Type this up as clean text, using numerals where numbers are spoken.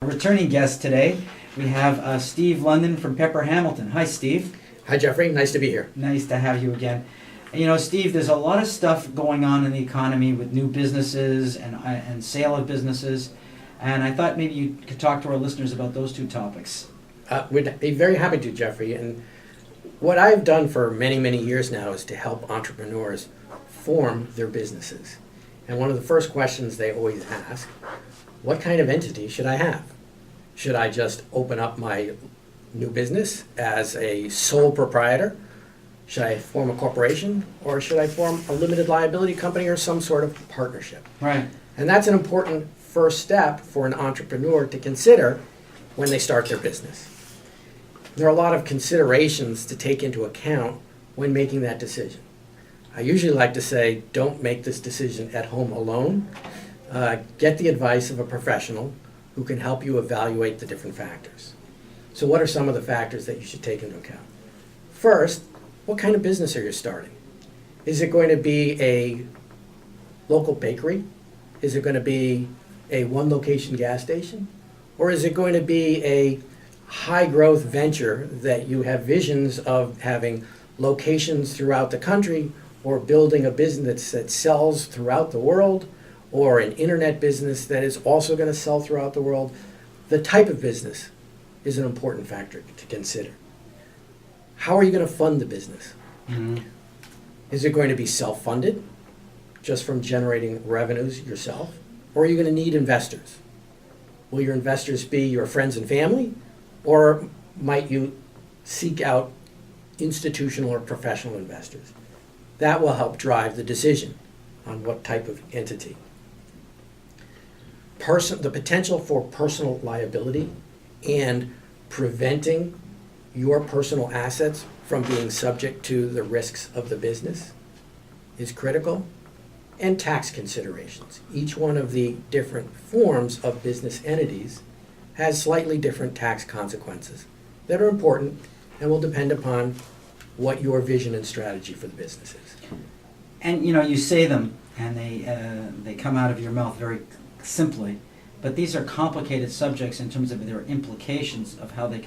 Returning guest today, we have Steve London from Pepper Hamilton. Hi, Steve. Hi, Jeffrey. Nice to be here. Nice to have you again. You know, Steve, there's a lot of stuff going on in the economy with new businesses and sale of businesses, and I thought maybe you could talk to our listeners about those two topics. We'd be very happy to, Jeffrey. And what I've done for many, many years now is to help entrepreneurs form their businesses. And one of the first questions they always ask, what kind of entity should I have? Should I just open up my new business as a sole proprietor? Should I form a corporation? Or should I form a limited liability company or some sort of partnership? Right. And that's an important first step for an entrepreneur to consider when they start their business. There are a lot of considerations to take into account when making that decision. I usually like to say, don't make this decision at home alone. Get the advice of a professional who can help you evaluate the different factors. So what are some of the factors that you should take into account? First, what kind of business are you starting? Is it going to be a local bakery? Is it going to be a one-location gas station? Or is it going to be a high-growth venture that you have visions of having locations throughout the country, or building a business that sells throughout the world, or an internet business that is also going to sell throughout the world? The type of business is an important factor to consider. How are you going to fund the business? Mm-hmm. Is it going to be self-funded, just from generating revenues yourself? Or are you going to need investors? Will your investors be your friends and family? Or might you seek out institutional or professional investors? That will help drive the decision on what type of entity. The potential for personal liability and preventing your personal assets from being subject to the risks of the business is critical. And tax considerations. Each one of the different forms of business entities has slightly different tax consequences that are important and will depend upon what your vision and strategy for the business is. And you know, you say them, and they come out of your mouth very simply, but these are complicated subjects in terms of their implications of how they can